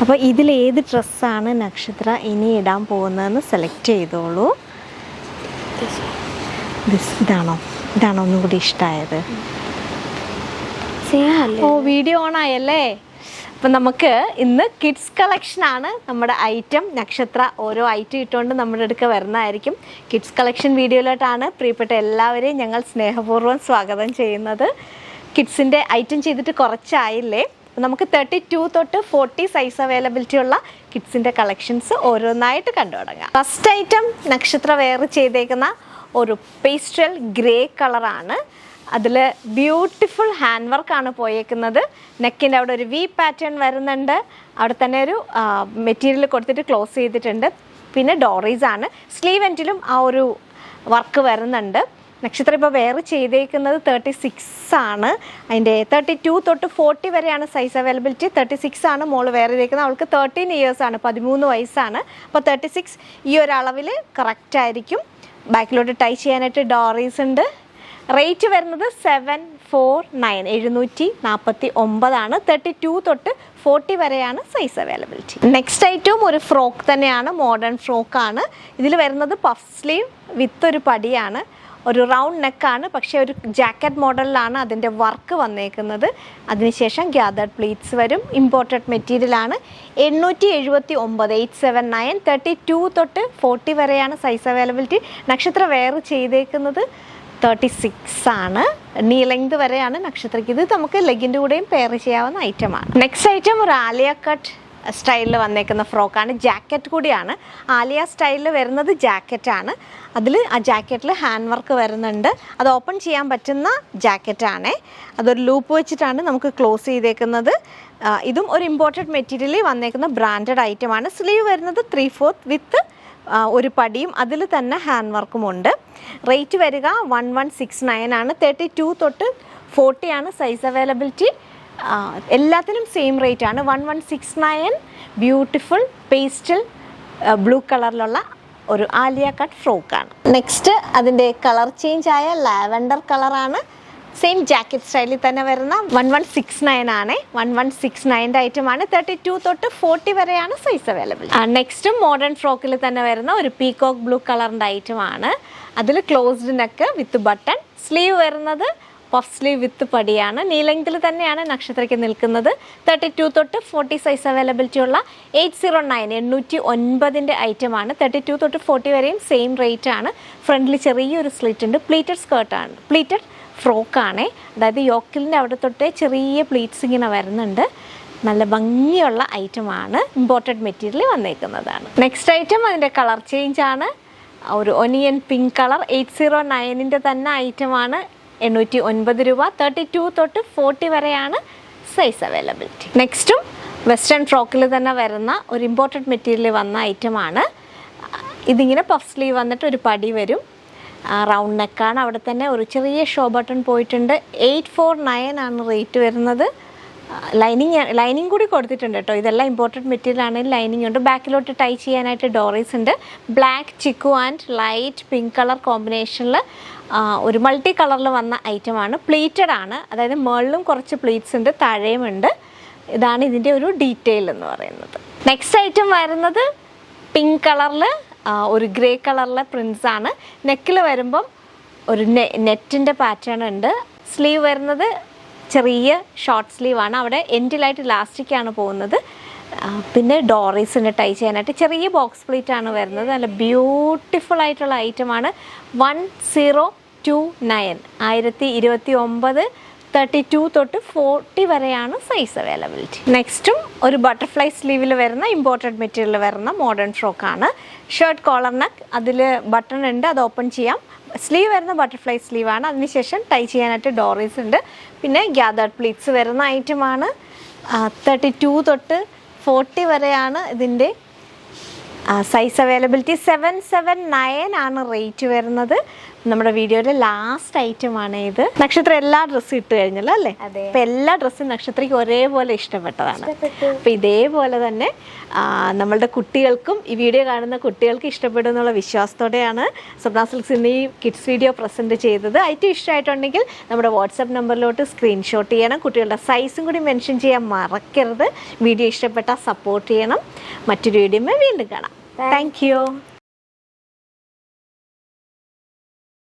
അപ്പോൾ ഇതിൽ ഏത് ഡ്രസ്സാണ് നക്ഷത്ര ഇനി ഇടാൻ പോകുന്നതെന്ന് സെലക്ട് ചെയ്തോളൂ. ഇതാണോ ഒന്നും കൂടി ഇഷ്ടമായത്? ഓ, വീഡിയോ ഓൺ ആയല്ലേ. അപ്പം നമുക്ക് ഇന്ന് കിഡ്സ് കളക്ഷനാണ് നമ്മുടെ ഐറ്റം. നക്ഷത്ര ഓരോ ഐറ്റം ഇട്ടുകൊണ്ട് നമ്മുടെ അടുക്ക വരുന്നതായിരിക്കും. കിഡ്സ് കളക്ഷൻ വീഡിയോയിലോട്ടാണ് പ്രിയപ്പെട്ട എല്ലാവരെയും ഞങ്ങൾ സ്നേഹപൂർവ്വം സ്വാഗതം ചെയ്യുന്നത്. കിഡ്സിൻ്റെ ഐറ്റം ചെയ്തിട്ട് കുറച്ചായില്ലേ. നമുക്ക് 32 തൊട്ട് 40 സൈസ് അവൈലബിലിറ്റി ഉള്ള കിഡ്സിൻ്റെ കളക്ഷൻസ് ഓരോന്നായിട്ട് കണ്ടു തുടങ്ങാം. ഫസ്റ്റ് ഐറ്റം നക്ഷത്ര വെയർ ചെയ്തേക്കുന്ന ഒരു പേസ്റ്റൽ ഗ്രേ കളറാണ്. അതിൽ ബ്യൂട്ടിഫുൾ ഹാൻഡ് വർക്കാണ് പോയേക്കുന്നത്. നെക്കിൻ്റെ അവിടെ ഒരു വി പാറ്റേൺ വരുന്നുണ്ട്. അവിടെ തന്നെ ഒരു മെറ്റീരിയൽ കൊടുത്തിട്ട് ക്ലോസ് ചെയ്തിട്ടുണ്ട്. പിന്നെ ഡോറീസ് ആണ്. സ്ലീവ് എൻഡിലും ആ ഒരു വർക്ക് വരുന്നുണ്ട്. നക്ഷത്ര ഇപ്പോൾ വെയർ ചെയ്തേക്കുന്നത് 36 ആണ്. അതിൻ്റെ 32 തൊട്ട് 40 വരെയാണ് സൈസ് അവൈലബിലിറ്റി. 36 ആണ് മോള് വെയർ ചെയ്തേക്കുന്നത്. അവൾക്ക് 13 ഇയേഴ്സ് ആണ്, 13 വയസ്സാണ്. അപ്പോൾ 36 ഈ ഒരളവിൽ കറക്റ്റ് ആയിരിക്കും. ബാക്കിലോട്ട് ടൈ ചെയ്യാനായിട്ട് ഡോറീസ് ഉണ്ട്. റേറ്റ് വരുന്നത് 749 ആണ്. 32 തൊട്ട് 40 വരെയാണ് സൈസ് അവൈലബിലിറ്റി. നെക്സ്റ്റ് ഐറ്റവും ഒരു ഫ്രോക്ക് തന്നെയാണ്, മോഡേൺ ഫ്രോക്കാണ്. ഇതിൽ വരുന്നത് പഫ് സ്ലീവ് വിത്ത് ഒരു പടിയാണ്. ഒരു റൗണ്ട് നെക്കാണ്, പക്ഷേ ഒരു ജാക്കറ്റ് മോഡലിലാണ് അതിൻ്റെ വർക്ക് വന്നേക്കുന്നത്. അതിനുശേഷം ഗ്യാതേർഡ് പ്ലീറ്റ്സ് വരും. ഇമ്പോർട്ടഡ് മെറ്റീരിയലാണ്. 879 32 തൊട്ട് 40 വരെയാണ് സൈസ് അവൈലബിലിറ്റി. നക്ഷത്ര വെയർ ചെയ്തേക്കുന്നത് 36 ആണ്. നീ ലെങ്ത് വരെയാണ് നക്ഷത്രയ്ക്ക്. ഇത് നമുക്ക് ലെഗിൻ്റെ കൂടെയും പെയർ ചെയ്യാവുന്ന ഐറ്റമാണ്. നെക്സ്റ്റ് ഐറ്റം ഒരു ആലിയ കട്ട് സ്റ്റൈലിൽ വന്നേക്കുന്ന ഫ്രോക്കാണ്. ജാക്കറ്റ് കൂടിയാണ്. ആലിയ സ്റ്റൈലിൽ വരുന്നത് ജാക്കറ്റാണ്. അതിൽ ആ ജാക്കറ്റിൽ ഹാൻഡ് വർക്ക് വരുന്നുണ്ട്. അത് ഓപ്പൺ ചെയ്യാൻ പറ്റുന്ന ജാക്കറ്റാണേ. അതൊരു ലൂപ്പ് വെച്ചിട്ടാണ് നമുക്ക് ക്ലോസ് ചെയ്തേക്കുന്നത്. ഇതും ഒരു ഇമ്പോർട്ടഡ് മെറ്റീരിയലിൽ വന്നേക്കുന്ന ബ്രാൻഡഡ് ഐറ്റമാണ്. സ്ലീവ് വരുന്നത് 3/4 വിത്ത് ഒരു പടിയും അതിൽ തന്നെ ഹാൻഡ് വർക്കും ഉണ്ട്. റേറ്റ് വരിക 1169 ആണ്. 32 തൊട്ട് 40 ആണ് സൈസ് അവൈലബിലിറ്റി. എല്ലാത്തിനും സെയിം റേറ്റ് ആണ്, 1169. ബ്യൂട്ടിഫുൾ പേസ്റ്റൽ ബ്ലൂ കളറിലുള്ള ഒരു ആലിയ കട്ട് ഫ്രോക്കാണ്. നെക്സ്റ്റ് അതിൻ്റെ കളർ ചേഞ്ച് ആയ ലാവൻഡർ കളറാണ്. സെയിം ജാക്കറ്റ് സ്റ്റൈലിൽ തന്നെ വരുന്ന 1169 ആണ്. 1169 ഐറ്റമാണ്. 32 തൊട്ട് 40 വരെയാണ് സൈസ് അവൈലബിൾ. നെക്സ്റ്റും മോഡേൺ ഫ്രോക്കിൽ തന്നെ വരുന്ന ഒരു പീകോക്ക് ബ്ലൂ കളറിൻ്റെ ഐറ്റമാണ്. അതിൽ ക്ലോസ്ഡ് നെക്ക് വിത്ത് ബട്ടൺ. സ്ലീവ് വരുന്നത് പഫ് സ്ലീവ് വിത്ത് പടിയാണ്. നീ ലെങ്തിൽ തന്നെയാണ് നക്ഷത്രയ്ക്ക് നിൽക്കുന്നത്. 32 തൊട്ട് 40 സൈസ് അവൈലബിലിറ്റി ഉള്ള 809 ഐറ്റമാണ്. 32 തൊട്ട് 40 വരെയും സെയിം റേറ്റ് ആണ്. ഫ്രണ്ടിൽ ചെറിയൊരു സ്ലിറ്റ് ഉണ്ട്. പ്ലീറ്റഡ് സ്കേർട്ടാണ്, പ്ലീറ്റഡ് ഫ്രോക്കാണേ. അതായത് യോക്കിലിൻ്റെ അവിടെ തൊട്ടേ ചെറിയ പ്ലീറ്റ്സ് ഇങ്ങനെ വരുന്നുണ്ട്. നല്ല ഭംഗിയുള്ള ഐറ്റമാണ്. ഇമ്പോർട്ടഡ് മെറ്റീരിയൽ വന്നേക്കുന്നതാണ്. നെക്സ്റ്റ് ഐറ്റം അതിൻ്റെ കളർ ചേഞ്ച് ആണ്. ഒരു ഒനിയൻ പിങ്ക് കളർ. 809 തന്നെ ഐറ്റമാണ്. 809 രൂപ. 32 തൊട്ട് 40 വരെയാണ് സൈസ് അവൈലബിലിറ്റി. നെക്സ്റ്റും വെസ്റ്റേൺ ഫ്രോക്കിൽ തന്നെ വരുന്ന ഒരു ഇമ്പോർട്ടഡ് മെറ്റീരിയൽ വന്ന ഐറ്റമാണ്. ഇതിങ്ങനെ പഫ് സ്ലീവ് വന്നിട്ട് ഒരു പടി വരും. റൗണ്ട് നെക്കാണ്. അവിടെ തന്നെ ഒരു ചെറിയ ഷോ ബട്ടൺ പോയിട്ടുണ്ട്. 849 ആണ് റേറ്റ് വരുന്നത്. ലൈനിങ് കൂടി കൊടുത്തിട്ടുണ്ട് കേട്ടോ. ഇതെല്ലാം ഇമ്പോർട്ടഡ് മെറ്റീരിയൽ ആണെങ്കിൽ ലൈനിങ് ഉണ്ട്. ബാക്കിലോട്ട് ടൈ ചെയ്യാനായിട്ട് ഡോറീസ് ഉണ്ട്. Black chikoo and light pink colour കോമ്പിനേഷനിൽ ഒരു മൾട്ടി കളറിൽ വന്ന ഐറ്റമാണ്. പ്ലീറ്റഡ് ആണ്. അതായത് മുകളിലും കുറച്ച് പ്ലീറ്റ്സ് ഉണ്ട്, താഴെയും ഉണ്ട്. ഇതാണ് ഇതിൻ്റെ ഒരു ഡീറ്റെയിൽ എന്ന് പറയുന്നത്. നെക്സ്റ്റ് ഐറ്റം വരുന്നത് പിങ്ക് കളറിൽ ഒരു ഗ്രേ കളറിലെ പ്രിൻസ് ആണ്. നെക്കിൽ വരുമ്പം ഒരു നെറ്റിൻ്റെ പാറ്റേൺ ഉണ്ട്. സ്ലീവ് വരുന്നത് ചെറിയ ഷോർട്ട് സ്ലീവാണ്. അവിടെ എൻഡിലായിട്ട് ഇലാസ്റ്റിക്കാണ് പോകുന്നത്. പിന്നെ ഡോറീസിന് ടൈ ചെയ്യാനായിട്ട് ചെറിയ ബോക്സ് പ്ലീറ്റ് ആണ് വരുന്നത്. നല്ല ബ്യൂട്ടിഫുൾ ആയിട്ടുള്ള ഐറ്റമാണ്. 1029 1029. 32 തൊട്ട് 40 വരെയാണ് സൈസ് അവൈലബിലിറ്റി. നെക്സ്റ്റും ഒരു ബട്ടർഫ്ലൈ സ്ലീവിൽ വരുന്ന ഇമ്പോർട്ടഡ് മെറ്റീരിയൽ വരുന്ന മോഡേൺ ഫ്രോക്കാണ്. Shirt collar neck. അതിൽ ബട്ടൺ ഉണ്ട്, അത് ഓപ്പൺ ചെയ്യാം. സ്ലീവ് വരുന്ന ബട്ടർഫ്ലൈ സ്ലീവാണ്. അതിനുശേഷം ടൈ ചെയ്യാനായിട്ട് ഡോറീസ് ഉണ്ട്. പിന്നെ ഗ്യാതേർഡ് പ്ലീറ്റ്സ് വരുന്ന ഐറ്റമാണ്. 32 തൊട്ട് 40 വരെയാണ് ഇതിൻ്റെ സൈസ് അവൈലബിലിറ്റി. 779 ആണ് റേറ്റ് വരുന്നത്. നമ്മുടെ വീഡിയോയുടെ ലാസ്റ്റ് ഐറ്റമാണ് ഇത്. നക്ഷത്ര എല്ലാ ഡ്രസ്സും ഇട്ട് കഴിഞ്ഞല്ലോ അല്ലേ? അപ്പൊ എല്ലാ ഡ്രസ്സും നക്ഷത്രയ്ക്ക് ഒരേപോലെ ഇഷ്ടപ്പെട്ടതാണ്. അപ്പൊ ഇതേപോലെ തന്നെ നമ്മളുടെ കുട്ടികൾക്കും ഈ വീഡിയോ കാണുന്ന കുട്ടികൾക്ക് ഇഷ്ടപ്പെടും എന്നുള്ള വിശ്വാസത്തോടെയാണ് സ്വപ്ന സിൽക്സിന് ഈ കിഡ്സ് വീഡിയോ പ്രസന്റ് ചെയ്തത്. ഐറ്റം ഇഷ്ടമായിട്ടുണ്ടെങ്കിൽ നമ്മുടെ വാട്സാപ്പ് നമ്പറിലോട്ട് സ്ക്രീൻഷോട്ട് ചെയ്യണം. കുട്ടികളുടെ സൈസും കൂടി മെൻഷൻ ചെയ്യാൻ മറക്കരുത്. വീഡിയോ ഇഷ്ടപ്പെട്ടാൽ സപ്പോർട്ട് ചെയ്യണം. മറ്റൊരു വീഡിയോയിൽ വീണ്ടും കാണാം. Thank you.